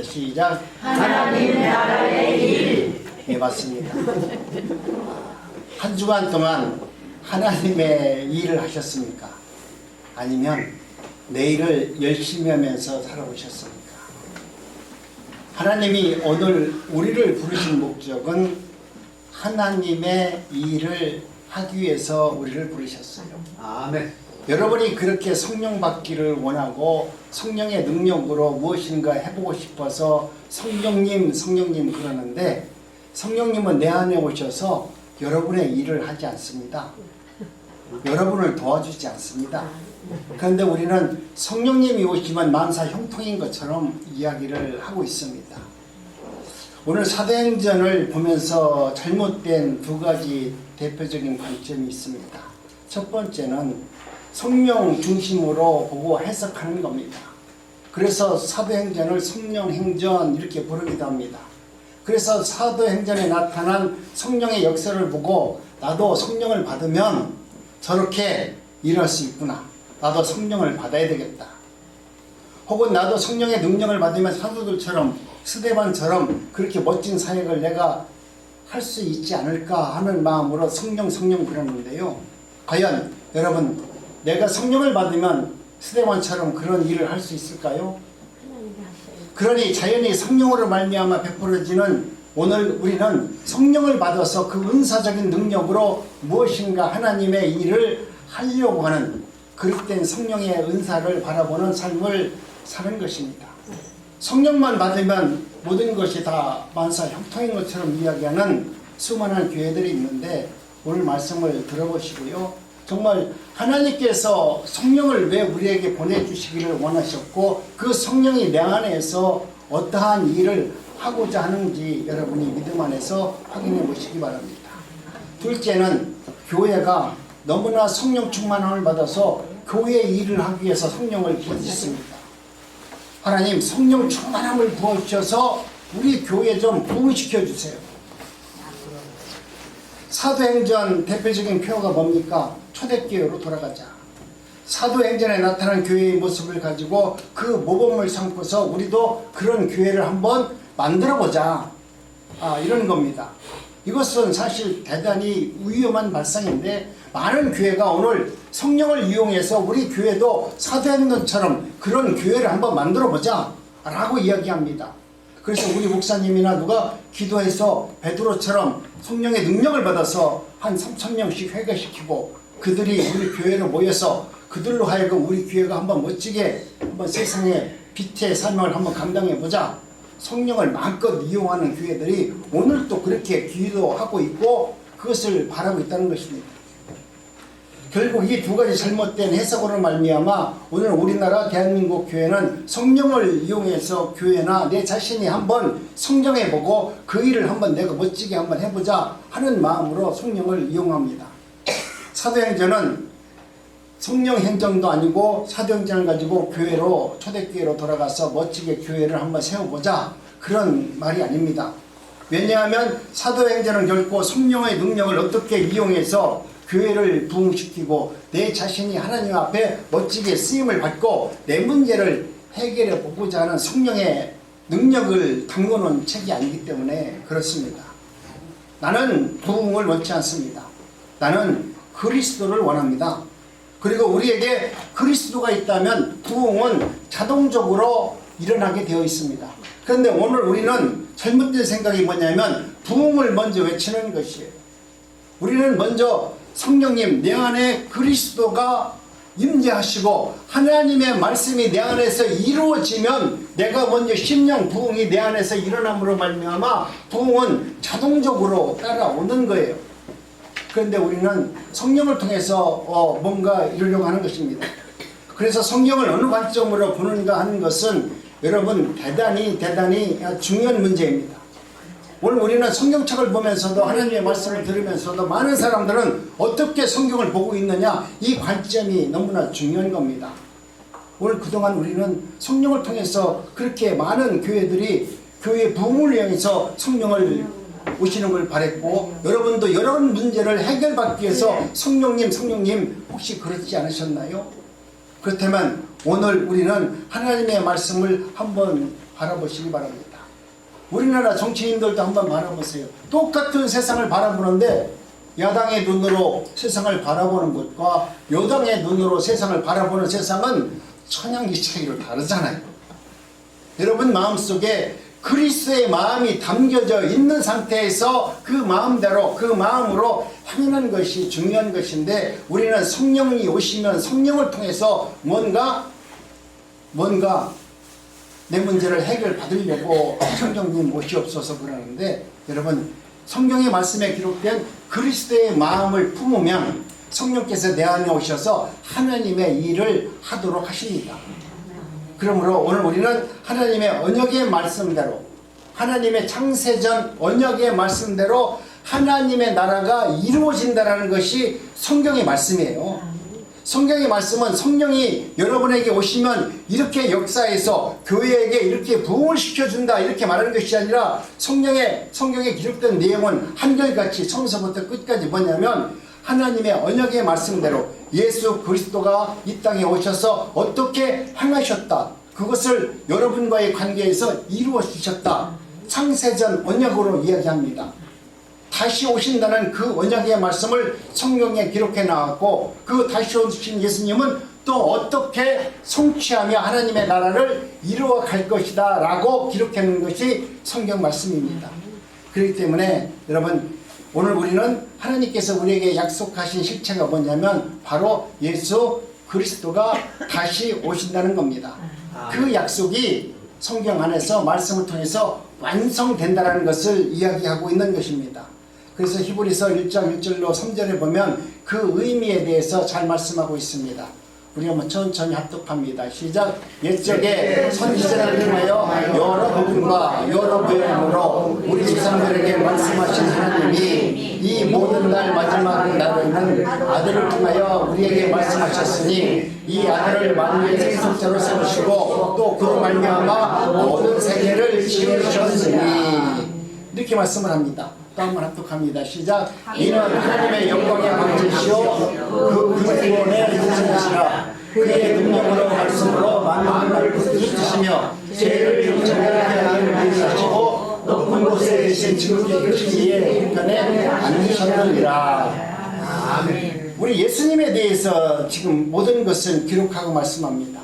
시작. 하나님 나라의 일. 예, 맞습니다. 한 주간 동안 하나님의 일을 하셨습니까? 아니면 내일을 열심히 하면서 살아오셨습니까? 하나님이 오늘 우리를 부르신 목적은 하나님의 일을 하기 위해서 우리를 부르셨어요. 아멘. 여러분이 그렇게 성령 받기를 원하고 성령의 능력으로 무엇인가 해보고 싶어서 성령님 그러는데, 성령님은 내 안에 오셔서 여러분의 일을 하지 않습니다. 여러분을 도와주지 않습니다. 그런데 우리는 성령님이 오시면 만사 형통인 것처럼 이야기를 하고 있습니다. 오늘 사도행전을 보면서 잘못된 두 가지 대표적인 관점이 있습니다. 첫 번째는 성령 중심으로 보고 해석하는 겁니다. 그래서 사도행전을 성령행전 이렇게 부르기도 합니다. 그래서 사도행전에 나타난 성령의 역사를 보고 나도 성령을 받으면 저렇게 일할 수 있구나, 나도 성령을 받아야 되겠다, 혹은 나도 성령의 능력을 받으면 사도들처럼 스데반처럼 그렇게 멋진 사역을 내가 할 수 있지 않을까 하는 마음으로 성령 그러는데요, 과연 여러분, 내가 성령을 받으면 스데반처럼 그런 일을 할 수 있을까요? 그러니 자연히 성령으로 말미암아 베풀어지는 오늘 우리는 성령을 받아서 그 은사적인 능력으로 무엇인가 하나님의 일을 하려고 하는 그릇된 성령의 은사를 바라보는 삶을 사는 것입니다. 성령만 받으면 모든 것이 다 만사 형통인 것처럼 이야기하는 수많은 교회들이 있는데, 오늘 말씀을 들어보시고요, 정말 하나님께서 성령을 왜 우리에게 보내주시기를 원하셨고 그 성령이 내 안에서 어떠한 일을 하고자 하는지 여러분이 믿음 안에서 확인해 보시기 바랍니다. 둘째는 교회가 너무나 성령 충만함을 받아서 교회 일을 하기 위해서 성령을 부어주셨습니다. 하나님, 성령 충만함을 부어주셔서 우리 교회 좀 부흥시켜 주세요. 사도행전 대표적인 표어가 뭡니까? 초대교회로 돌아가자. 사도행전에 나타난 교회의 모습을 가지고 그 모범을 삼고서 우리도 그런 교회를 한번 만들어보자, 이런 겁니다. 이것은 사실 대단히 위험한 발상인데, 많은 교회가 오늘 성령을 이용해서 우리 교회도 사도행전처럼 그런 교회를 한번 만들어보자 라고 이야기합니다. 그래서 우리 목사님이나 누가 기도해서 베드로처럼 성령의 능력을 받아서 한 3,000명씩 회개시키고 그들이 우리 교회로 모여서 그들로 하여금 우리 교회가 한번 멋지게 한번 세상의 빛의 사명을 한번 감당해보자, 성령을 마음껏 이용하는 교회들이 오늘 또 그렇게 기도하고 있고 그것을 바라고 있다는 것입니다. 결국 이 두 가지 잘못된 해석으로 말미암아 오늘 우리나라 대한민국 교회는 성령을 이용해서 교회나 내 자신이 한번 성장해보고 그 일을 한번 내가 멋지게 한번 해보자 하는 마음으로 성령을 이용합니다. 사도행전은 성령행전도 아니고 사도행전을 가지고 교회로, 초대교회로 돌아가서 멋지게 교회를 한번 세워보자 그런 말이 아닙니다. 왜냐하면 사도행전은 결코 성령의 능력을 어떻게 이용해서 교회를 부흥시키고 내 자신이 하나님 앞에 멋지게 쓰임을 받고 내 문제를 해결해 보고자 하는 성령의 능력을 담궈놓은 책이 아니기 때문에 그렇습니다. 나는 부흥을 원치 않습니다. 나는 그리스도를 원합니다. 그리고 우리에게 그리스도가 있다면 부흥은 자동적으로 일어나게 되어 있습니다. 그런데 오늘 우리는 잘못된 생각이 뭐냐면 부흥을 먼저 외치는 것이에요. 우리는 먼저 성령님, 내 안에 그리스도가 임재하시고 하나님의 말씀이 내 안에서 이루어지면 내가 먼저 심령 부흥이 내 안에서 일어남으로 말미암아 부흥은 자동적으로 따라오는 거예요. 그런데 우리는 성령을 통해서 뭔가 이루려고 하는 것입니다. 그래서 성령을 어느 관점으로 보는가 하는 것은 여러분 대단히 중요한 문제입니다. 오늘 우리는 성경책을 보면서도 하나님의 말씀을 들으면서도 많은 사람들은 어떻게 성경을 보고 있느냐, 이 관점이 너무나 중요한 겁니다. 오늘 그동안 우리는 성령을 통해서 그렇게 많은 교회들이 교회 부흥을 향해서 성령을 오시는 걸 바랬고, 여러분도 여러 문제를 해결받기 위해서 성령님 혹시 그렇지 않으셨나요? 그렇다면 오늘 우리는 하나님의 말씀을 한번 바라보시기 바랍니다. 우리나라 정치인들도 한번 바라보세요. 똑같은 세상을 바라보는데 야당의 눈으로 세상을 바라보는 것과 여당의 눈으로 세상을 바라보는 세상은 천양지 차이로 다르잖아요. 여러분 마음속에 그리스도의 마음이 담겨져 있는 상태에서 그 마음대로 그 마음으로 행하는 것이 중요한 것인데 우리는 성령이 오시면 성령을 통해서 뭔가 내 문제를 해결받으려고 성령님 모시옵소서 그러는데 여러분 성경의 말씀에 기록된 그리스도의 마음을 품으면 성령께서 내 안에 오셔서 하나님의 일을 하도록 하십니다. 그러므로 오늘 우리는 하나님의 언약의 말씀대로 하나님의 창세전 언약의 말씀대로 하나님의 나라가 이루어진다는 것이 성경의 말씀이에요. 성경의 말씀은 성령이 여러분에게 오시면 이렇게 역사에서 교회에게 이렇게 부흥을 시켜준다 이렇게 말하는 것이 아니라 성경에 기록된 내용은 한결같이 처음부터 끝까지 뭐냐면 하나님의 언약의 말씀대로 예수 그리스도가 이 땅에 오셔서 어떻게 행하셨다 그것을 여러분과의 관계에서 이루어 주셨다 창세전 언약으로 이야기합니다. 다시 오신다는 그 언약의 말씀을 성경에 기록해 나왔고 그 다시 오신 예수님은 또 어떻게 성취하며 하나님의 나라를 이루어 갈 것이다 라고 기록해 놓은 것이 성경 말씀입니다. 그렇기 때문에 여러분 오늘 우리는 하나님께서 우리에게 약속하신 실체가 뭐냐면 바로 예수 그리스도가 다시 오신다는 겁니다. 그 약속이 성경 안에서 말씀을 통해서 완성된다는 것을 이야기하고 있는 것입니다. 그래서 히브리서 1장 1절로 3절에 보면 그 의미에 대해서 잘 말씀하고 있습니다. 우리 한번 천천히 합독합니다. 시작. 옛적에 선지자를 통하여 여러 복음과 여러 모양으로 우리 조상들에게 말씀하신 하나님이 이 모든 날 마지막 날에는 아들을 통하여 우리에게 말씀하셨으니 이 아들을 만유의 생속자로 세우시고 또 그로 말미암아 모든 세계를 지으셨으니 이렇게 말씀을 합니다. 또 한번 합독합니다. 시작. 이는 하나님의 영광의 방주시오 그 구원의 유전이시라 그의 능력으로 말씀으로 만물을 붙드시며 죄를 정결하게 하는 분이 하시고 높은 곳에 계신 지극히 크신 이의 형편에 앉으셨느니라. 아멘. 우리 예수님에 대해서 지금 모든 것을 기록하고 말씀합니다.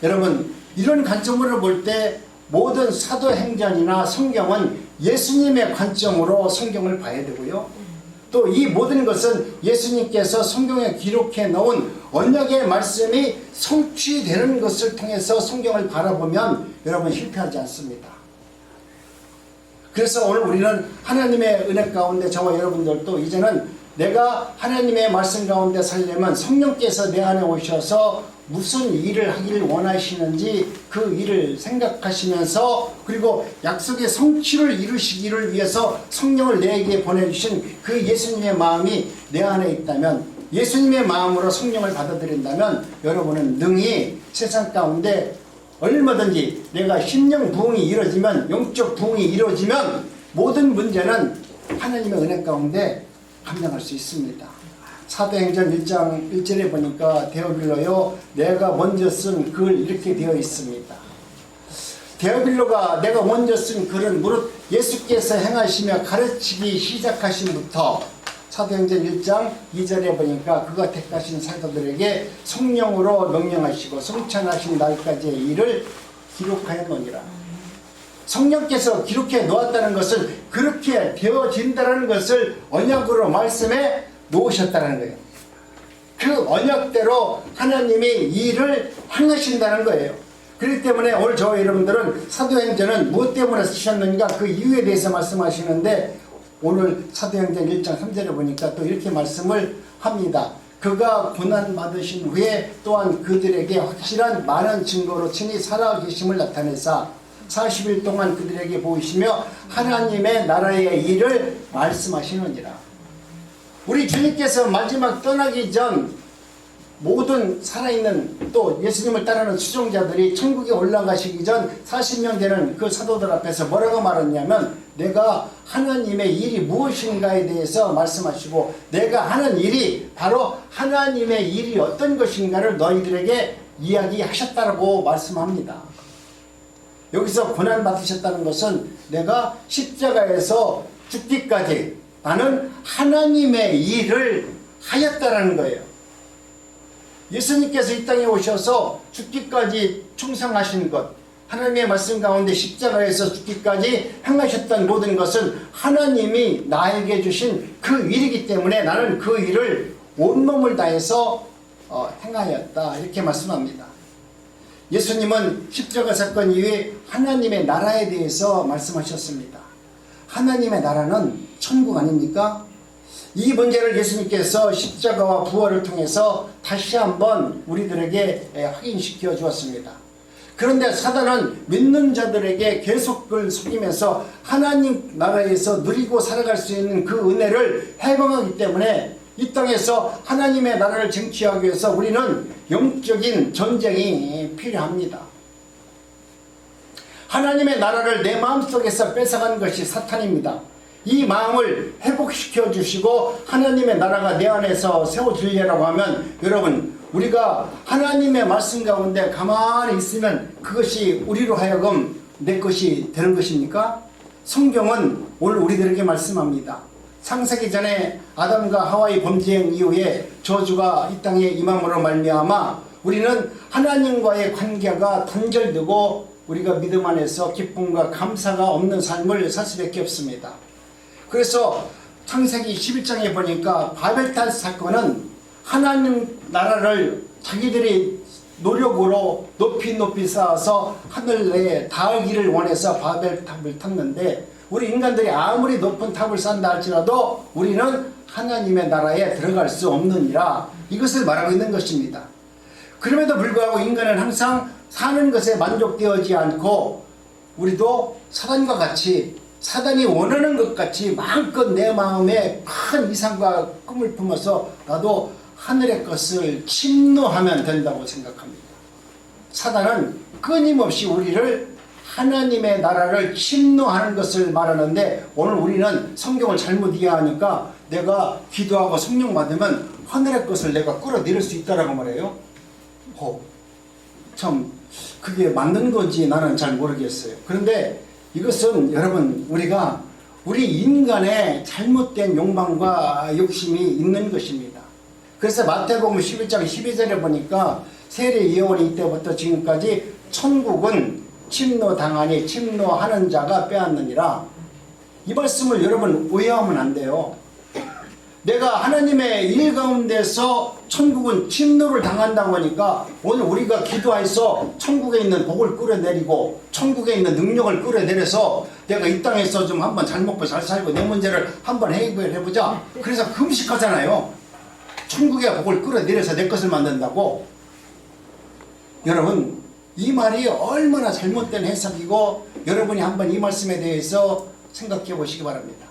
여러분 이런 관점으로 볼 때 모든 사도행전이나 성경은 예수님의 관점으로 성경을 봐야 되고요. 또 이 모든 것은 예수님께서 성경에 기록해 놓은 언약의 말씀이 성취되는 것을 통해서 성경을 바라보면 여러분 실패하지 않습니다. 그래서 오늘 우리는 하나님의 은혜 가운데 저와 여러분들도 이제는 내가 하나님의 말씀 가운데 살려면 성령께서 내 안에 오셔서 무슨 일을 하기를 원하시는지 그 일을 생각하시면서 그리고 약속의 성취를 이루시기를 위해서 성령을 내게 보내주신 그 예수님의 마음이 내 안에 있다면 예수님의 마음으로 성령을 받아들인다면 여러분은 능히 세상 가운데 얼마든지 내가 심령 부흥이 이루어지면 영적 부흥이 이루어지면 모든 문제는 하나님의 은혜 가운데 감당할 수 있습니다. 사도행전 1장 1절에 보니까 데오빌로요 내가 먼저 쓴 글 이렇게 되어 있습니다. 데오빌로가 내가 먼저 쓴 글은 무릇 예수께서 행하시며 가르치기 시작하신부터 사도행전 1장 2절에 보니까 그가 택하신 사도들에게 성령으로 명령하시고 성찬하신 날까지의 일을 기록하였느니라. 성령께서 기록해 놓았다는 것은 그렇게 되어진다는 것을 언약으로 말씀해 놓으셨다는 거예요. 그 언약대로 하나님이 일을 행하신다는 거예요. 그렇기 때문에 오늘 저와 여러분들은 사도행전은 무엇 때문에 쓰셨는가 그 이유에 대해서 말씀하시는데 오늘 사도행전 1장 3절에 보니까 또 이렇게 말씀을 합니다. 그가 고난받으신 후에 또한 그들에게 확실한 많은 증거로 친히 살아계심을 나타내사 40일 동안 그들에게 보이시며 하나님의 나라의 일을 말씀하시느니라. 우리 주님께서 마지막 떠나기 전 모든 살아있는 또 예수님을 따르는 수종자들이 천국에 올라가시기 전 40명 되는 그 사도들 앞에서 뭐라고 말했냐면 내가 하나님의 일이 무엇인가에 대해서 말씀하시고 내가 하는 일이 바로 하나님의 일이 어떤 것인가를 너희들에게 이야기하셨다고 말씀합니다. 여기서 고난 받으셨다는 것은 내가 십자가에서 죽기까지 나는 하나님의 일을 하였다라는 거예요. 예수님께서 이 땅에 오셔서 죽기까지 충성하신 것, 하나님의 말씀 가운데 십자가에서 죽기까지 행하셨던 모든 것은 하나님이 나에게 주신 그 일이기 때문에 나는 그 일을 온몸을 다해서 행하였다, 이렇게 말씀합니다. 예수님은 십자가 사건 이후에 하나님의 나라에 대해서 말씀하셨습니다. 하나님의 나라는 천국 아닙니까? 이 문제를 예수님께서 십자가와 부활을 통해서 다시 한번 우리들에게 확인시켜 주었습니다. 그런데 사단은 믿는 자들에게 계속 그걸 속이면서 하나님 나라에서 누리고 살아갈 수 있는 그 은혜를 해방하기 때문에 이 땅에서 하나님의 나라를 쟁취하기 위해서 우리는 영적인 전쟁이 필요합니다. 하나님의 나라를 내 마음속에서 뺏어간 것이 사탄입니다. 이 마음을 회복시켜 주시고 하나님의 나라가 내 안에서 세워지려고 하면 여러분, 우리가 하나님의 말씀 가운데 가만히 있으면 그것이 우리로 하여금 내 것이 되는 것입니까? 성경은 오늘 우리들에게 말씀합니다. 창세기 전에 아담과 하와의 범죄행 이후에 저주가 이 땅에 임함으로 말미암아 우리는 하나님과의 관계가 단절되고 우리가 믿음 안에서 기쁨과 감사가 없는 삶을 살 수밖에 없습니다. 그래서 창세기 11장에 보니까 바벨탑 사건은 하나님 나라를 자기들이 노력으로 높이 쌓아서 하늘에 닿기를 원해서 바벨탑을 탔는데, 우리 인간들이 아무리 높은 탑을 쌓는다 할지라도 우리는 하나님의 나라에 들어갈 수 없느니라, 이것을 말하고 있는 것입니다. 그럼에도 불구하고 인간은 항상 사는 것에 만족되어지 않고 우리도 사단과 같이, 사단이 원하는 것 같이 마음껏 내 마음에 큰 이상과 꿈을 품어서 나도 하늘의 것을 침노하면 된다고 생각합니다. 사단은 끊임없이 우리를 하나님의 나라를 침노하는 것을 말하는데, 오늘 우리는 성경을 잘못 이해하니까 내가 기도하고 성령 받으면 하늘의 것을 내가 끌어내릴 수 있다라고 말해요. 참 그게 맞는 건지 나는 잘 모르겠어요. 그런데 이것은 여러분, 우리 인간의 잘못된 욕망과 욕심이 있는 것입니다. 그래서 마태복음 11장 12절에 보니까 세례 요한이 이때부터 지금까지 천국은 침노당하니 침노하는 자가 빼앗느니라. 이 말씀을 여러분 오해하면 안 돼요. 내가 하나님의 일 가운데서 천국은 침노를 당한다고 하니까 오늘 우리가 기도해서 천국에 있는 복을 끌어내리고 천국에 있는 능력을 끌어내려서 내가 이 땅에서 좀 한번 잘 먹고 잘 살고 내 문제를 한번 해결해보자, 그래서 금식하잖아요. 천국의 복을 끌어내려서 내 것을 만든다고. 여러분, 이 말이 얼마나 잘못된 해석이고, 여러분이 한번 이 말씀에 대해서 생각해 보시기 바랍니다.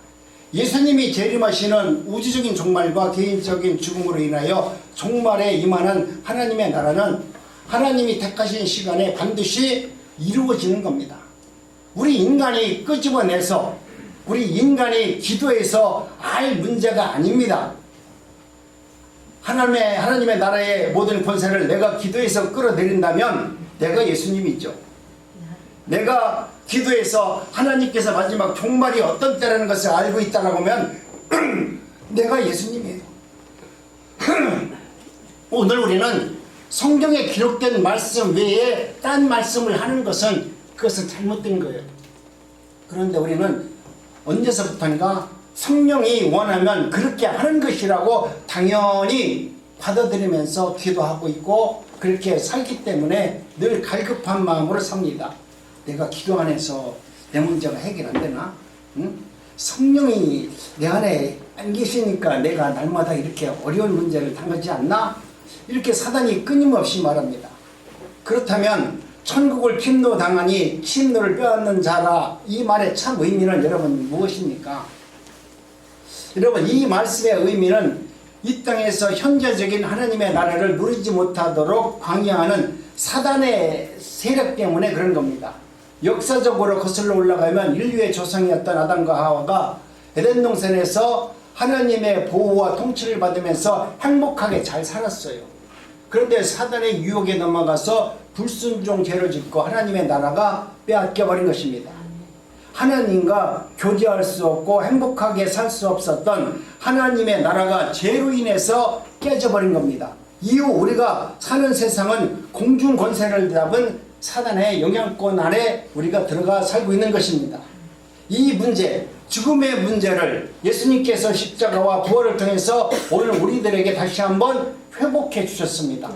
예수님이 재림하시는 우주적인 종말과 개인적인 죽음으로 인하여 종말에 임하는 하나님의 나라는 하나님이 택하신 시간에 반드시 이루어지는 겁니다. 우리 인간이 끄집어내서, 우리 인간이 기도해서 알 문제가 아닙니다. 하나님의 나라의 모든 권세를 내가 기도해서 끌어내린다면 내가 예수님이죠. 내가 기도해서 하나님께서 마지막 종말이 어떤 때라는 것을 알고 있다고 하면 내가 예수님이에요. 오늘 우리는 성경에 기록된 말씀 외에 딴 말씀을 하는 것은 그것은 잘못된 거예요. 그런데 우리는 언제서부터인가 성령이 원하면 그렇게 하는 것이라고 당연히 받아들이면서 기도하고 있고 그렇게 살기 때문에 늘 갈급한 마음으로 삽니다. 내가 기도 안에서 내 문제가 해결 안 되나? 응? 성령이 내 안에 안 계시니까 내가 날마다 이렇게 어려운 문제를 당하지 않나? 이렇게 사단이 끊임없이 말합니다. 그렇다면 천국을 침노당하니 침노를 빼앗는 자라, 이 말의 참 의미는 여러분 무엇입니까? 여러분, 이 말씀의 의미는 이 땅에서 현재적인 하나님의 나라를 누리지 못하도록 방해하는 사단의 세력 때문에 그런 겁니다. 역사적으로 거슬러 올라가면 인류의 조상이었던 아담과 하와가 에덴 동산에서 하나님의 보호와 통치를 받으면서 행복하게 잘 살았어요. 그런데 사단의 유혹에 넘어가서 불순종 죄를 짓고 하나님의 나라가 빼앗겨 버린 것입니다. 하나님과 교제할 수 없고 행복하게 살 수 없었던 하나님의 나라가 죄로 인해서 깨져버린 겁니다. 이후 우리가 사는 세상은 공중 권세를 잡은 사단의 영향권 아래 우리가 들어가 살고 있는 것입니다. 이 문제, 죽음의 문제를 예수님께서 십자가와 부활을 통해서 오늘 우리들에게 다시 한번 회복해 주셨습니다.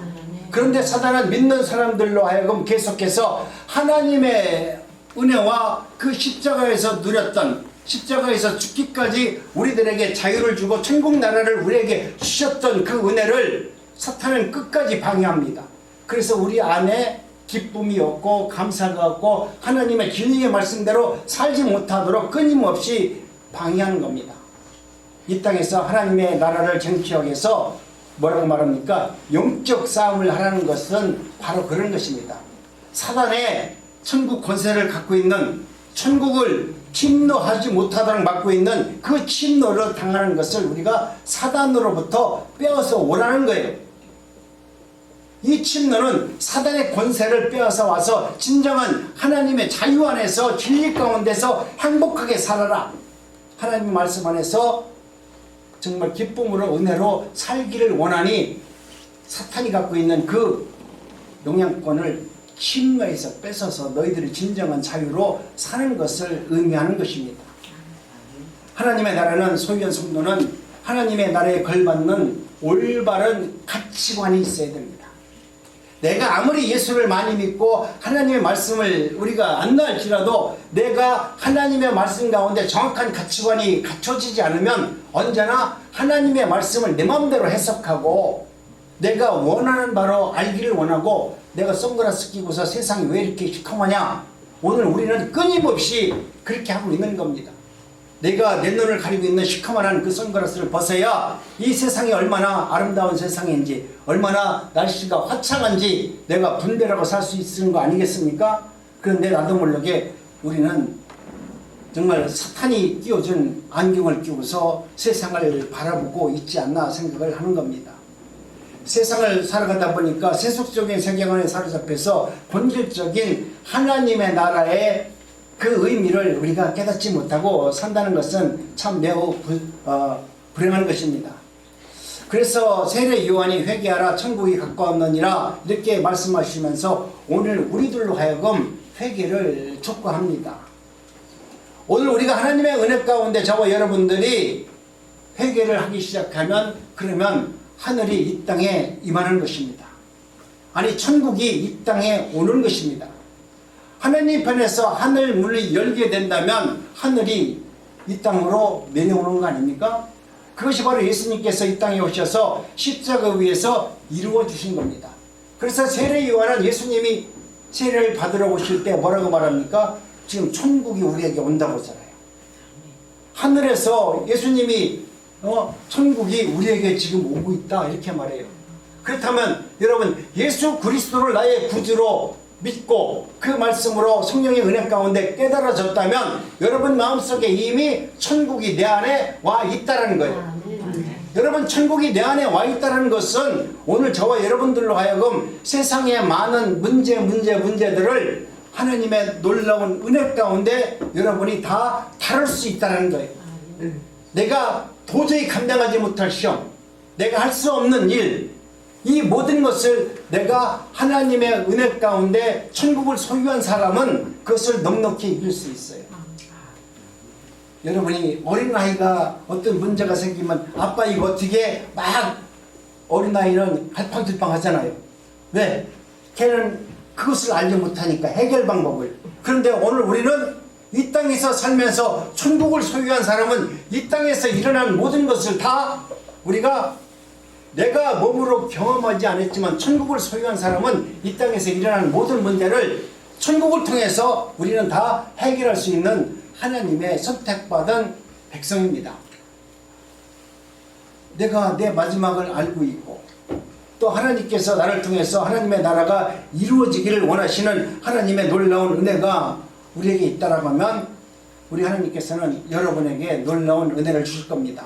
그런데 사단은 믿는 사람들로 하여금 계속해서 하나님의 은혜와 그 십자가에서 누렸던, 십자가에서 죽기까지 우리들에게 자유를 주고 천국 나라를 우리에게 주셨던 그 은혜를 사탄은 끝까지 방해합니다. 그래서 우리 안에 기쁨이 없고 감사가 없고 하나님의 진리의 말씀대로 살지 못하도록 끊임없이 방해하는 겁니다. 이 땅에서 하나님의 나라를 쟁취하기 위해서 뭐라고 말합니까? 영적 싸움을 하라는 것은 바로 그런 것입니다. 사단의 천국 권세를 갖고 있는, 천국을 침노하지 못하도록 막고 있는 그 침노를 당하는 것을 우리가 사단으로부터 빼어서 오라는 거예요. 이 침노는 사단의 권세를 빼앗아 와서 진정한 하나님의 자유 안에서 진리 가운데서 행복하게 살아라. 하나님 말씀 안에서 정말 기쁨으로 은혜로 살기를 원하니 사탄이 갖고 있는 그 영향권을 침노해서 뺏어서 너희들이 진정한 자유로 사는 것을 의미하는 것입니다. 하나님의 나라는, 소위원 성도는 하나님의 나라에 걸맞는 올바른 가치관이 있어야 됩니다. 내가 아무리 예수를 많이 믿고 하나님의 말씀을 우리가 안다할지라도 내가 하나님의 말씀 가운데 정확한 가치관이 갖춰지지 않으면 언제나 하나님의 말씀을 내 마음대로 해석하고 내가 원하는 바로 알기를 원하고 내가 선글라스 끼고서 세상이 왜 이렇게 시커머냐, 오늘 우리는 끊임없이 그렇게 하고 있는 겁니다. 내가 내 눈을 가리고 있는 시커먼한 그 선글라스를 벗어야 이 세상이 얼마나 아름다운 세상인지, 얼마나 날씨가 화창한지 내가 분별하고 살 수 있는 거 아니겠습니까? 그런데 나도 모르게 우리는 정말 사탄이 끼워준 안경을 끼고서 세상을 바라보고 있지 않나 생각을 하는 겁니다. 세상을 살아가다 보니까 세속적인 세계관에 사로잡혀서 본질적인 하나님의 나라의 그 의미를 우리가 깨닫지 못하고 산다는 것은 참 매우 불행한 것입니다. 그래서 세례 요한이 회개하라 천국이 가까웠느니라 이렇게 말씀하시면서 오늘 우리들로 하여금 회개를 촉구합니다. 오늘 우리가 하나님의 은혜 가운데 저와 여러분들이 회개를 하기 시작하면 그러면 하늘이 이 땅에 임하는 것입니다. 아니 천국이 이 땅에 오는 것입니다. 하나님 편에서 하늘 문이 열게 된다면 하늘이 이 땅으로 내려오는 거 아닙니까? 그것이 바로 예수님께서 이 땅에 오셔서 십자가 위에서 이루어 주신 겁니다. 그래서 세례 요한은 예수님이 세례를 받으러 오실 때 뭐라고 말합니까? 지금 천국이 우리에게 온다고 하잖아요. 하늘에서 예수님이 천국이 우리에게 지금 오고 있다 이렇게 말해요. 그렇다면 여러분 예수 그리스도를 나의 구주로 믿고 그 말씀으로 성령의 은혜 가운데 깨달아졌다면 여러분 마음속에 이미 천국이 내 안에 와 있다는 거예요. 여러분 천국이 내 안에 와 있다는 것은 오늘 저와 여러분들로 하여금 세상의 많은 문제들을 하나님의 놀라운 은혜 가운데 여러분이 다 다룰 수 있다는 거예요. 내가 도저히 감당하지 못할 시험, 내가 할 수 없는 일, 이 모든 것을 내가 하나님의 은혜 가운데 천국을 소유한 사람은 그것을 넉넉히 이길 수 있어요. 여러분이 어린아이가 어떤 문제가 생기면 아빠 이거 어떻게 막 어린아이는 갈팡질팡 하잖아요. 왜? 걔는 그것을 알지 못하니까 해결 방법을. 그런데 오늘 우리는 이 땅에서 살면서 천국을 소유한 사람은 이 땅에서 일어난 모든 것을 다 우리가 내가 몸으로 경험하지 않았지만 천국을 소유한 사람은 이 땅에서 일어나는 모든 문제를 천국을 통해서 우리는 다 해결할 수 있는 하나님의 선택받은 백성입니다. 내가 내 마지막을 알고 있고 또 하나님께서 나를 통해서 하나님의 나라가 이루어지기를 원하시는 하나님의 놀라운 은혜가 우리에게 있다라고 하면 우리 하나님께서는 여러분에게 놀라운 은혜를 주실 겁니다.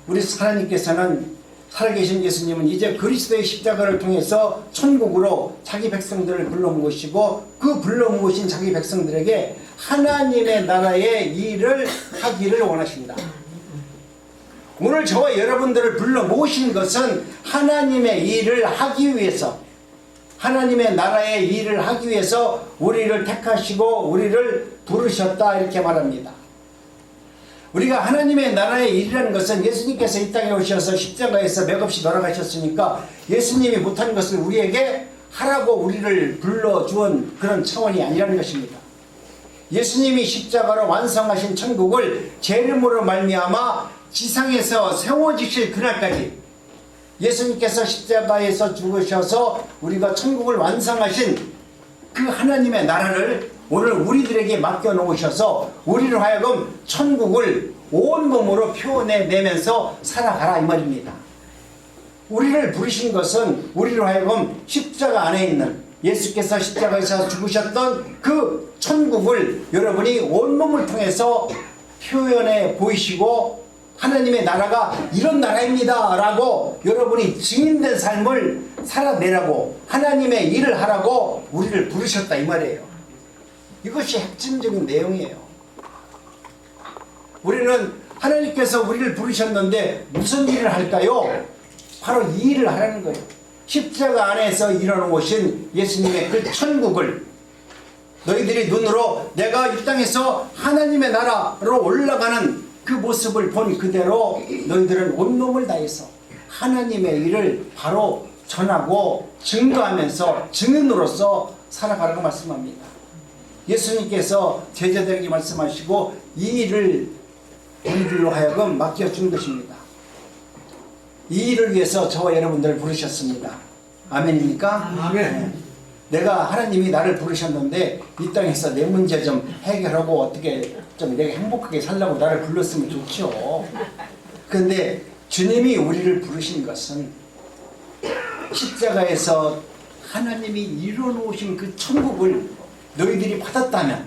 우리 하나님께서는 살아계신 예수님은 이제 그리스도의 십자가를 통해서 천국으로 자기 백성들을 불러 모으시고 그 불러 모으신 자기 백성들에게 하나님의 나라의 일을 하기를 원하신다. 오늘 저와 여러분들을 불러 모으신 것은 하나님의 일을 하기 위해서, 하나님의 나라의 일을 하기 위해서 우리를 택하시고 우리를 부르셨다, 이렇게 말합니다. 우리가 하나님의 나라의 일이라는 것은 예수님께서 이 땅에 오셔서 십자가에서 맥없이 돌아가셨으니까 예수님이 못한 것을 우리에게 하라고 우리를 불러주은 그런 차원이 아니라는 것입니다. 예수님이 십자가로 완성하신 천국을 제 이름으로 말미암아 지상에서 세워지실 그날까지, 예수님께서 십자가에서 죽으셔서 우리가 천국을 완성하신 그 하나님의 나라를 오늘 우리들에게 맡겨놓으셔서 우리를 하여금 천국을 온몸으로 표현해내면서 살아가라, 이 말입니다. 우리를 부르신 것은 우리를 하여금 십자가 안에 있는, 예수께서 십자가에서 죽으셨던 그 천국을 여러분이 온몸을 통해서 표현해 보이시고, 하나님의 나라가 이런 나라입니다 라고 여러분이 증인된 삶을 살아내라고, 하나님의 일을 하라고 우리를 부르셨다, 이 말이에요. 이것이 핵심적인 내용이에요. 우리는 하나님께서 우리를 부르셨는데 무슨 일을 할까요? 바로 이 일을 하라는 거예요. 십자가 안에서 일어나오신 예수님의 그 천국을 너희들이 눈으로 내가 이 땅에서 하나님의 나라로 올라가는 그 모습을 본 그대로 너희들은 온몸을 다해서 하나님의 일을 바로 전하고 증거하면서 증인으로서 살아가라고 말씀합니다. 예수님께서 제자들에게 말씀하시고 이 일을 우리들로 하여금 맡겨준 것입니다. 이 일을 위해서 저와 여러분들을 부르셨습니다. 아멘입니까? 아멘. 내가, 하나님이 나를 부르셨는데 이 땅에서 내 문제 좀 해결하고 어떻게 좀 내가 행복하게 살라고 나를 불렀으면 좋죠. 그런데 주님이 우리를 부르신 것은 십자가에서 하나님이 이뤄놓으신 그 천국을 너희들이 받았다면,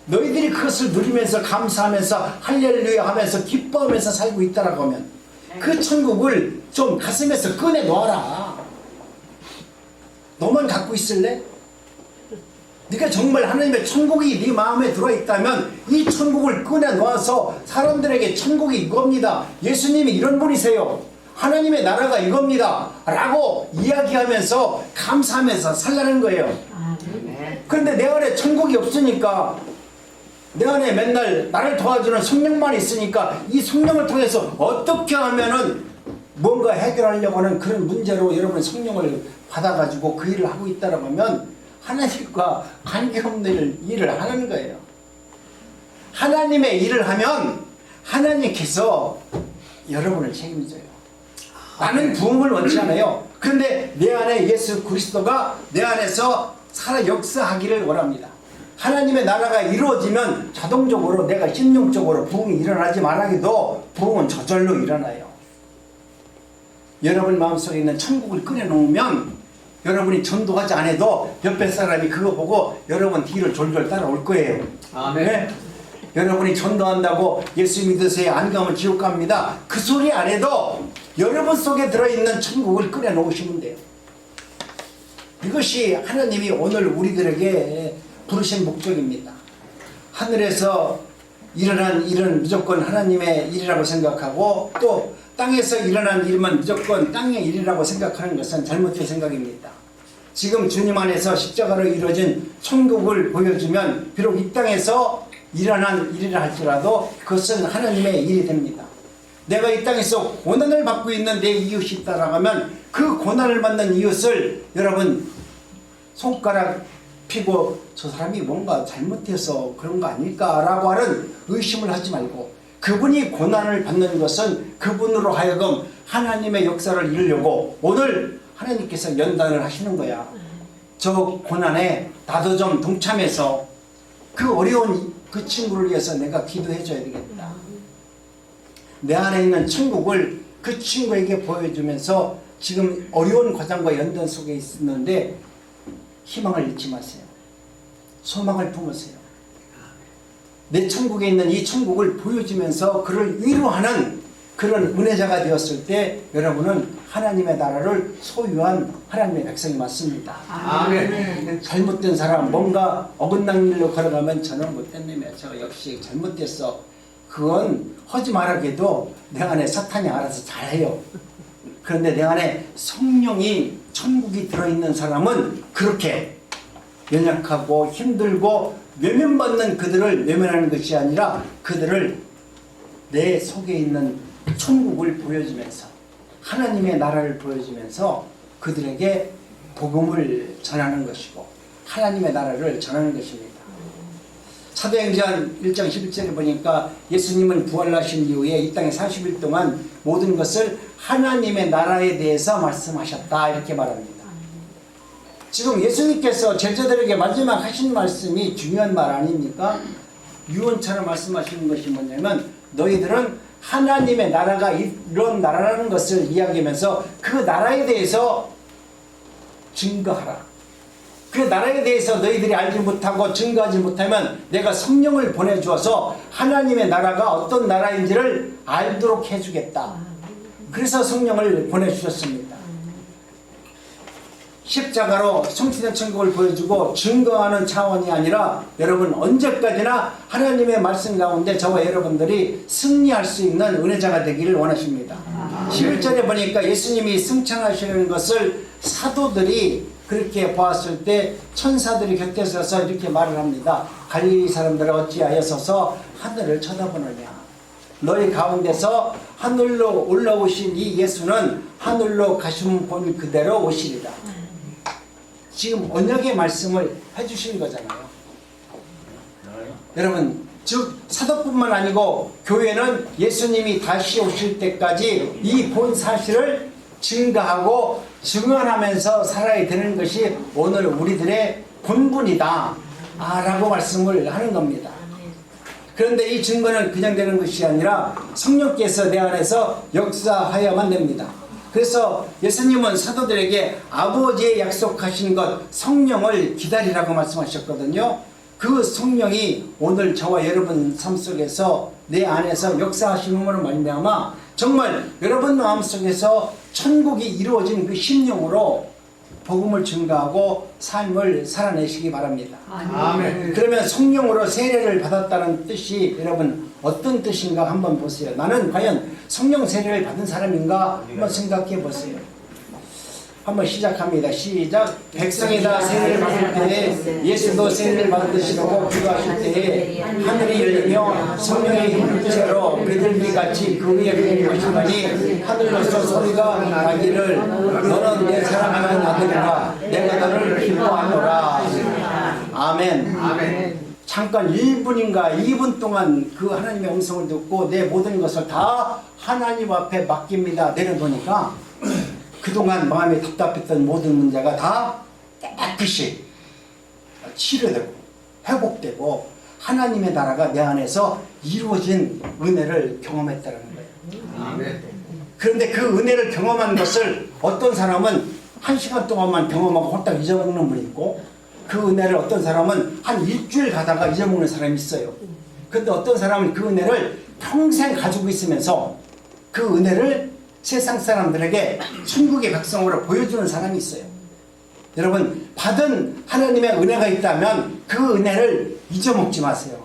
너희들이 그것을 누리면서 감사하면서 할렐루야 하면서 기뻐하면서 살고 있다라고 하면 그 천국을 좀 가슴에서 꺼내 놓아라. 너만 갖고 있을래? 네가 정말 하나님의 천국이 네 마음에 들어있다면 이 천국을 꺼내 놓아서 사람들에게 천국이 이겁니다, 예수님이 이런 분이세요, 하나님의 나라가 이겁니다 라고 이야기하면서 감사하면서 살라는 거예요. 그런데 내 안에 천국이 없으니까, 내 안에 맨날 나를 도와주는 성령만 있으니까 이 성령을 통해서 어떻게 하면은 뭔가 해결하려고 하는 그런 문제로 여러분 성령을 받아가지고 그 일을 하고 있다라고 하면 하나님과 관계없는 일을 하는 거예요. 하나님의 일을 하면 하나님께서 여러분을 책임져요. 나는 부흥을 원치 않아요. 그런데 내 안에 예수 그리스도가 내 안에서 살아 역사하기를 원합니다. 하나님의 나라가 이루어지면 자동적으로 내가 심령적으로 부흥이 일어나지 말아도 부흥은 저절로 일어나요. 여러분 마음속에 있는 천국을 꺼내놓으면 여러분이 전도하지 않아도 옆에 사람이 그거 보고 여러분 뒤를 졸졸 따라올 거예요. 아멘. 네? 여러분이 전도한다고 예수 믿으세요, 안 가면 지옥 갑니다, 그 소리 안 해도 여러분 속에 들어있는 천국을 꺼내놓으시면 돼요. 이것이 하나님이 오늘 우리들에게 부르신 목적입니다. 하늘에서 일어난 일은 무조건 하나님의 일이라고 생각하고 또 땅에서 일어난 일만 무조건 땅의 일이라고 생각하는 것은 잘못된 생각입니다. 지금 주님 안에서 십자가로 이루어진 천국을 보여주면 비록 이 땅에서 일어난 일이라 할지라도 그것은 하나님의 일이 됩니다. 내가 이 땅에서 고난을 받고 있는 내 이웃이 있다라고 하면 그 고난을 받는 이웃을 여러분 손가락 피고 저 사람이 뭔가 잘못해서 그런 거 아닐까라고 하는 의심을 하지 말고, 그분이 고난을 받는 것은 그분으로 하여금 하나님의 역사를 이루려고 오늘 하나님께서 연단을 하시는 거야. 저 고난에 나도 좀 동참해서 그 어려운 그 친구를 위해서 내가 기도해 줘야 되겠다. 내 안에 있는 천국을 그 친구에게 보여주면서 지금 어려운 과정과 연단 속에 있는데 희망을 잃지 마세요. 소망을 품으세요. 내 천국에 있는 이 천국을 보여주면서 그를 위로하는 그런 은혜자가 되었을 때 여러분은 하나님의 나라를 소유한 하나님의 백성이 맞습니다. 아멘. 잘못된 사람, 뭔가 어긋난 길로 걸어가면 저는 못된 놈이야, 저 역시 잘못됐어, 그건 하지 말아도 내 안에 사탄이 알아서 잘해요. 그런데 내 안에 성령이, 천국이 들어있는 사람은 그렇게 연약하고 힘들고 외면받는 그들을 외면하는 것이 아니라 그들을 내 속에 있는 천국을 보여주면서 하나님의 나라를 보여주면서 그들에게 복음을 전하는 것이고 하나님의 나라를 전하는 것입니다. 사도행전 1장 11절에 보니까 예수님은 부활하신 이후에 이 땅에 40일 동안 모든 것을 하나님의 나라에 대해서 말씀하셨다, 이렇게 말합니다. 지금 예수님께서 제자들에게 마지막 하신 말씀이 중요한 말 아닙니까? 유언처럼 말씀하시는 것이 뭐냐면 너희들은 하나님의 나라가 이런 나라라는 것을 이야기하면서 그 나라에 대해서 증거하라. 그 나라에 대해서 너희들이 알지 못하고 증거하지 못하면 내가 성령을 보내주어서 하나님의 나라가 어떤 나라인지를 알도록 해주겠다. 그래서 성령을 보내주셨습니다. 십자가로 성취된 천국을 보여주고 증거하는 차원이 아니라 여러분 언제까지나 하나님의 말씀 가운데 저와 여러분들이 승리할 수 있는 은혜자가 되기를 원하십니다. 11절에 보니까 예수님이 승천하시는 것을 사도들이 그렇게 보았을 때 천사들이 곁에 서서 이렇게 말을 합니다. 갈릴리 사람들아 어찌하여 서서 하늘을 쳐다보느냐. 너희 가운데서 하늘로 올라오신 이 예수는 하늘로 가신 본 그대로 오시리라. 지금 언약의 말씀을 해주신 거잖아요. 여러분, 즉 사도뿐만 아니고 교회는 예수님이 다시 오실 때까지 이 본 사실을 증거하고 증언하면서 살아야 되는 것이 오늘 우리들의 본분이다 라고 말씀을 하는 겁니다. 그런데 이 증거는 그냥 되는 것이 아니라 성령께서 내 안에서 역사하여야만 됩니다. 그래서 예수님은 사도들에게 아버지의 약속하신 것 성령을 기다리라고 말씀하셨거든요. 그 성령이 오늘 저와 여러분 삶 속에서 내 안에서 역사하시는 말미암아 정말 여러분 마음속에서 천국이 이루어진 그 심령으로 복음을 증거하고 삶을 살아내시기 바랍니다. 아멘. 그러면 성령으로 세례를 받았다는 뜻이 여러분 어떤 뜻인가 한번 보세요. 나는 과연 성령 세례를 받은 사람인가 한번 생각해 보세요. 한번 시작합니다. 시작. 백성이 다 세례를 받을 때에 예수도 세례를 받으시려고 기도하실 때에 하늘이 열리며 성령의 힘체로 비둘기 같이 그 위에 그리시더니 하늘로서 소리가 나기를 너는 내 사랑하는 아들이라 내가 너를 기뻐하노라. 아멘. 아멘. 잠깐 1분인가 2분 동안 그 하나님의 음성을 듣고 내 모든 것을 다 하나님 앞에 맡깁니다. 내려놓으니까 그동안 마음에 답답했던 모든 문제가 다 깨끗이 치료되고 회복되고 하나님의 나라가 내 안에서 이루어진 은혜를 경험했다는 거예요. 아멘. 그런데 그 은혜를 경험한 것을 어떤 사람은 1시간 동안만 경험하고 홀딱 잊어먹는 분이 있고 그 은혜를 어떤 사람은 한 일주일 가다가 잊어먹는 사람이 있어요. 그런데 어떤 사람은 그 은혜를 평생 가지고 있으면서 그 은혜를 세상 사람들에게 천국의 백성으로 보여주는 사람이 있어요. 여러분 받은 하나님의 은혜가 있다면 그 은혜를 잊어먹지 마세요.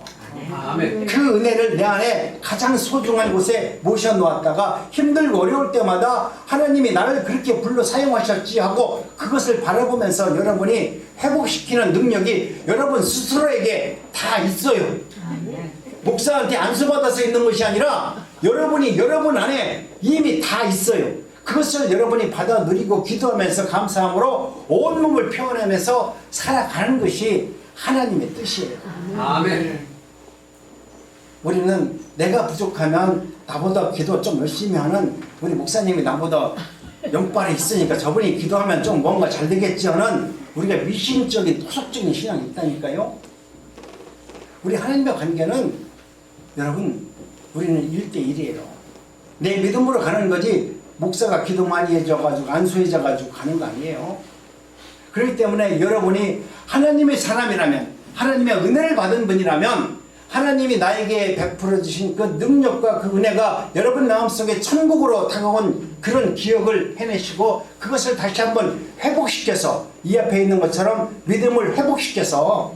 아멘. 그 은혜를 내 안에 가장 소중한 곳에 모셔놓았다가 힘들고 어려울 때마다 하나님이 나를 그렇게 불러 사용하셨지 하고 그것을 바라보면서 여러분이 회복시키는 능력이 여러분 스스로에게 다 있어요. 목사한테 안수받아서 있는 것이 아니라 여러분이 여러분 안에 이미 다 있어요. 그것을 여러분이 받아 누리고 기도하면서 감사함으로 온몸을 표현하면서 살아가는 것이 하나님의 뜻이에요. 아멘. 우리는 내가 부족하면 나보다 기도 좀 열심히 하는 우리 목사님이 나보다 영빨이 있으니까 저분이 기도하면 좀 뭔가 잘 되겠지 하는 우리가 미신적인 토속적인 신앙이 있다니까요. 우리 하나님과 관계는 여러분 우리는 1대1이에요. 내 믿음으로 가는 거지 목사가 기도 많이 해줘가지고 안수해줘가지고 가는 거 아니에요. 그렇기 때문에 여러분이 하나님의 사람이라면 하나님의 은혜를 받은 분이라면 하나님이 나에게 베풀어 주신 그 능력과 그 은혜가 여러분 마음속에 천국으로 다가온 그런 기억을 해내시고 그것을 다시 한번 회복시켜서 이 앞에 있는 것처럼 믿음을 회복시켜서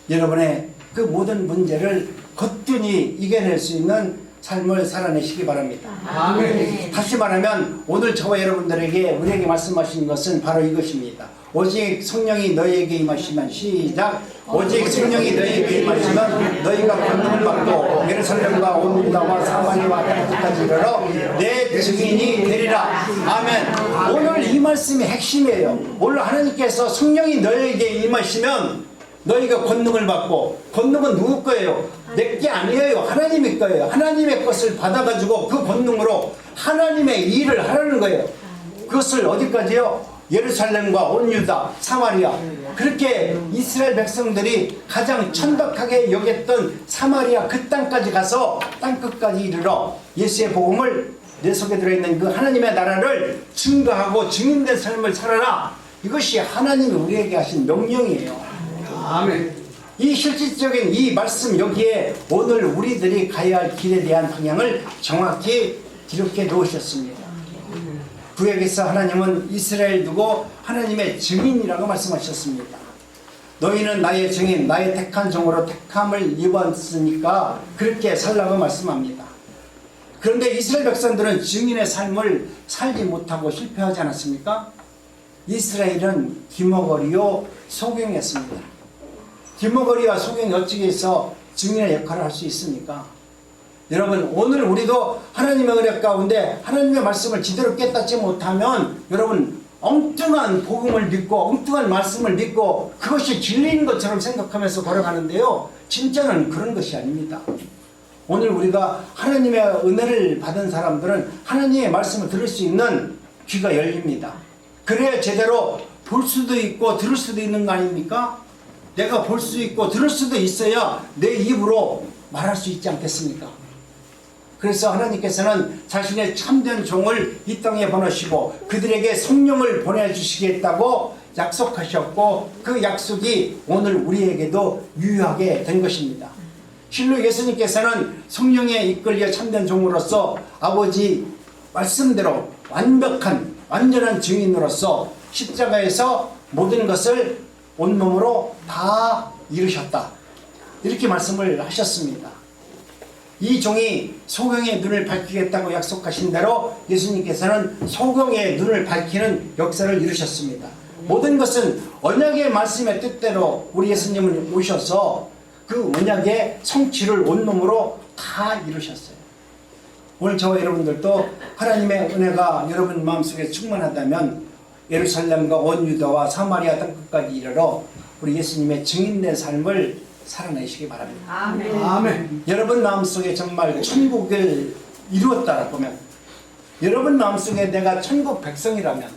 여러분의 그 모든 문제를 거뜬히 이겨낼 수 있는 삶을 살아내시기 바랍니다. 아멘. 다시 말하면 오늘 저와 여러분들에게 우리에게 말씀하신 것은 바로 이것입니다. 오직 성령이 너희에게 임하시면 시작. 오직 성령이 너희에게 임하시면 너희가 권능을 받고 예루살렘과 온 유다와 사마리아와 땅끝까지 이르러 내 증인이 되리라. 아멘. 오늘 이 말씀이 핵심이에요. 오늘 하나님께서 성령이 너희에게 임하시면 너희가 권능을 받고, 권능은 누구 거예요? 내 게 아니에요. 하나님의 거예요. 하나님의 것을 받아가지고 그 권능으로 하나님의 일을 하라는 거예요. 그것을 어디까지요? 예루살렘과 온 유다, 사마리아. 그렇게 이스라엘 백성들이 가장 천박하게 여겼던 사마리아 그 땅까지 가서 땅끝까지 이르러 예수의 복음을 내 속에 들어있는 그 하나님의 나라를 증거하고 증인된 삶을 살아라. 이것이 하나님이 우리에게 하신 명령이에요. 아멘. 이 실질적인 이 말씀 여기에 오늘 우리들이 가야 할 길에 대한 방향을 정확히 기록해 놓으셨습니다. 구약에서 하나님은 이스라엘 두고 하나님의 증인이라고 말씀하셨습니다. 너희는 나의 증인, 나의 택한 종으로 택함을 입었으니까 그렇게 살라고 말씀합니다. 그런데 이스라엘 백성들은 증인의 삶을 살지 못하고 실패하지 않았습니까? 이스라엘은 기머거리요 소경이었습니다. 기머거리와 소경이 어찌게 해서 증인의 역할을 할 수 있습니까? 여러분 오늘 우리도 하나님의 은혜 가운데 하나님의 말씀을 제대로 깨닫지 못하면 여러분 엉뚱한 복음을 믿고 엉뚱한 말씀을 믿고 그것이 진리인 것처럼 생각하면서 걸어가는데요, 진짜는 그런 것이 아닙니다. 오늘 우리가 하나님의 은혜를 받은 사람들은 하나님의 말씀을 들을 수 있는 귀가 열립니다. 그래야 제대로 볼 수도 있고 들을 수도 있는 거 아닙니까? 내가 볼 수 있고 들을 수도 있어야 내 입으로 말할 수 있지 않겠습니까? 그래서 하나님께서는 자신의 참된 종을 이 땅에 보내시고 그들에게 성령을 보내주시겠다고 약속하셨고 그 약속이 오늘 우리에게도 유효하게 된 것입니다. 실로 예수님께서는 성령에 이끌려 참된 종으로서 아버지 말씀대로 완벽한 완전한 증인으로서 십자가에서 모든 것을 온몸으로 다 이루셨다. 이렇게 말씀을 하셨습니다. 이 종이 소경의 눈을 밝히겠다고 약속하신 대로 예수님께서는 소경의 눈을 밝히는 역사를 이루셨습니다. 모든 것은 언약의 말씀의 뜻대로 우리 예수님은 오셔서 그 언약의 성취를 온몸으로 다 이루셨어요. 오늘 저와 여러분들도 하나님의 은혜가 여러분 마음속에 충만하다면 예루살렘과 온 유다와 사마리아 땅끝까지 이르러 우리 예수님의 증인된 삶을 살아내시기 바랍니다. 아멘. 아멘. 여러분 마음속에 정말 천국을 이루었다라 보면, 여러분 마음속에 내가 천국 백성이라면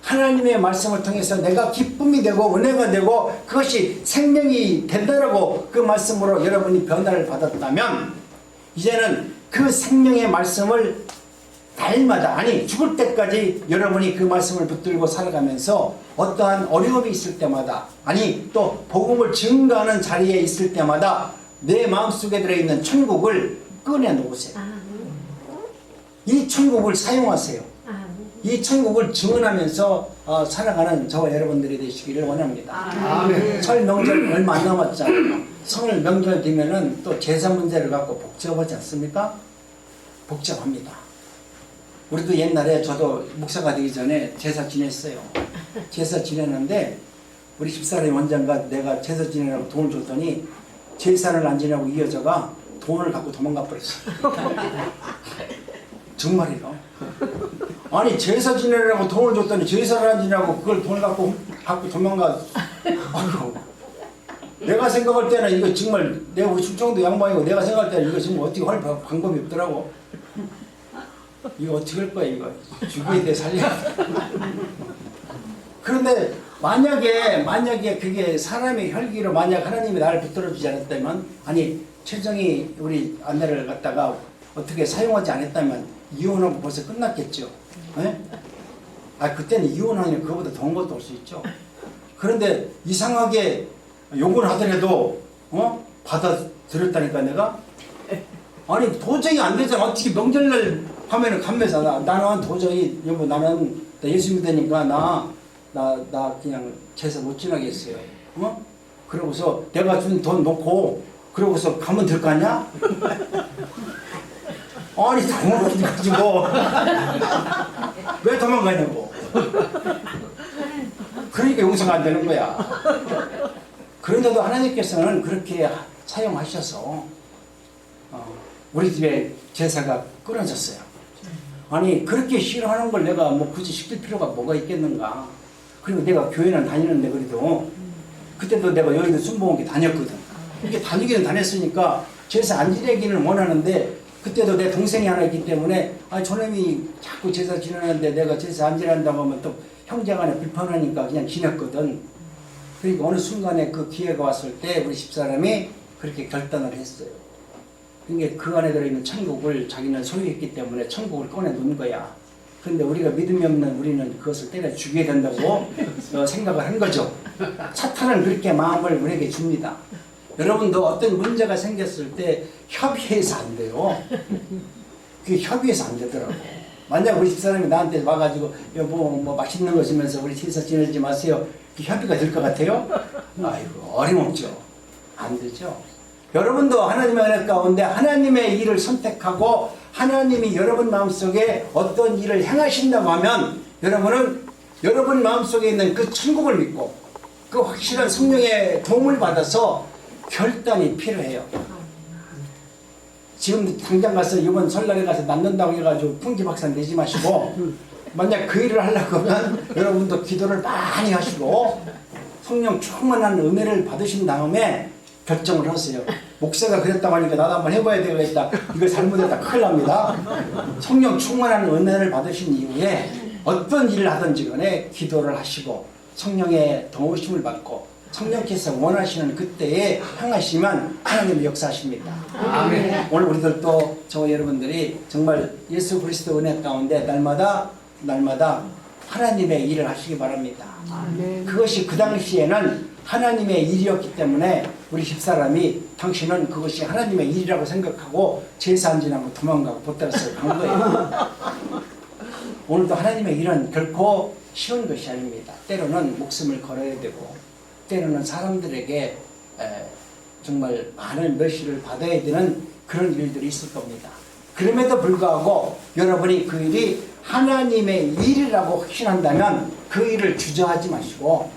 하나님의 말씀을 통해서 내가 기쁨이 되고 은혜가 되고 그것이 생명이 된다라고 그 말씀으로 여러분이 변화를 받았다면 이제는 그 생명의 말씀을 날마다, 아니 죽을 때까지 여러분이 그 말씀을 붙들고 살아가면서 어떠한 어려움이 있을 때마다, 아니 또 복음을 증거하는 자리에 있을 때마다 내 마음속에 들어있는 천국을 꺼내놓으세요. 이 천국을 사용하세요. 이 천국을 증언하면서 살아가는 저와 여러분들이 되시기를 원합니다. 아멘. 설 명절 얼마 안 남았잖아요. 설 명절 되면은 또 제사 문제를 갖고 복잡하지 않습니까? 복잡합니다. 우리도 옛날에 저도 목사가 되기 전에 제사 지냈어요. 제사 지냈는데 우리 집사람이 원장과 내가 제사 지내라고 돈을 줬더니 제사를 안 지내고 이 여자가 돈을 갖고 도망가 버렸어요. 정말이요. 아니 제사 지내라고 돈을 줬더니 제사를 안 지내고 그걸 돈을 갖고 도망가. 아이고. 내가 생각할 때는 이거 정말 내가 우리 충청도 양반이고 내가 생각할 때는 이거 정말 어떻게 할 방법이 없더라고. 이거 어떻게 할 거야 이거. 죽여야 돼 살려. 그런데 만약에 그게 사람의 혈기로 만약 하나님이 나를 붙들어주지 않았다면, 아니 최정이 우리 아내를 갖다가 어떻게 사용하지 않았다면 이혼하고 벌써 끝났겠죠. 네? 그때는 이혼하면 그거보다 더운 것도 올 수 있죠. 그런데 이상하게 욕을 하더라도 받아들였다니까 내가. 아니 도저히 안 되잖아. 어떻게 명절날 하면은 가면서 나는 도저히 여보 나는 나 예수 믿으니까 나 그냥 제사 못 지나겠어요. 그러고서 내가 준 돈 놓고 그러고서 가면 될 거 아니야? 아니 당연히 가지고 왜 도망가냐고. 그러니까 용서가 안 되는 거야. 그런데도 하나님께서는 그렇게 사용하셔서 우리 집에 제사가 끊어졌어요. 아니 그렇게 싫어하는 걸 내가 뭐 굳이 시킬 필요가 뭐가 있겠는가. 그리고 내가 교회는 다니는데 그래도 그때도 내가 여의도 순복음교회 다녔거든. 이렇게 다니기는 다녔으니까 제사 안 지내기는 원하는데 그때도 내 동생이 하나 있기 때문에 저놈이 자꾸 제사 지내는데 내가 제사 안 지낸다고 하면 또 형제간에 불편하니까 그냥 지냈거든. 그러니까 어느 순간에 그 기회가 왔을 때 우리 집사람이 그렇게 결단을 했어요. 그러니까 그 안에 들어있는 천국을 자기는 소유했기 때문에 천국을 꺼내 놓은 거야. 그런데 우리가 믿음이 없는 우리는 그것을 때려 죽여야 된다고 생각을 한 거죠. 사탄은 그렇게 마음을 우리에게 줍니다. 여러분도 어떤 문제가 생겼을 때 협의해서 안 돼요. 그게 협의해서 안 되더라고. 만약 우리 집사람이 나한테 와가지고 여보 뭐 맛있는 거 주면서 우리 제사 지내지 마세요. 협의가 될 것 같아요? 아이고 어림없죠. 안 되죠. 여러분도 하나님의 은혜 가운데 하나님의 일을 선택하고 하나님이 여러분 마음속에 어떤 일을 행하신다고 하면 여러분은 여러분 마음속에 있는 그 천국을 믿고 그 확실한 성령의 도움을 받아서 결단이 필요해요. 지금 당장 가서 이번 설날에 가서 낳는다고 해가지고 풍기박산 내지 마시고 만약 그 일을 하려고 하면 여러분도 기도를 많이 하시고 성령 충만한 은혜를 받으신 다음에 결정을 하세요. 목사가 그랬다고 하니까 나도 한번 해봐야 되겠다. 이거 잘못했다 큰일 납니다. 성령 충만한 은혜를 받으신 이후에 어떤 일을 하든지 간에 기도를 하시고 성령의 도우심을 받고 성령께서 원하시는 그때에 향하시면 하나님이 역사하십니다. 아멘. 오늘 우리들도 저 여러분들이 정말 예수 그리스도 은혜 가운데 날마다 하나님의 일을 하시기 바랍니다. 아멘. 그것이 그 당시에는 하나님의 일이었기 때문에 우리 집사람이 당신은 그것이 하나님의 일이라고 생각하고 제사 안 지나고 도망가고 보따리를 간 거예요. 오늘도 하나님의 일은 결코 쉬운 것이 아닙니다. 때로는 목숨을 걸어야 되고 때로는 사람들에게 정말 많은 멸시를 받아야 되는 그런 일들이 있을 겁니다. 그럼에도 불구하고 여러분이 그 일이 하나님의 일이라고 확신한다면 그 일을 주저하지 마시고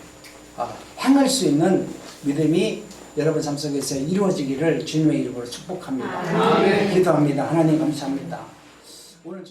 행할 수 있는 믿음이 여러분 삶 속에서 이루어지기를 주님의 이름으로 축복합니다. 아멘. 기도합니다. 하나님 감사합니다. 오늘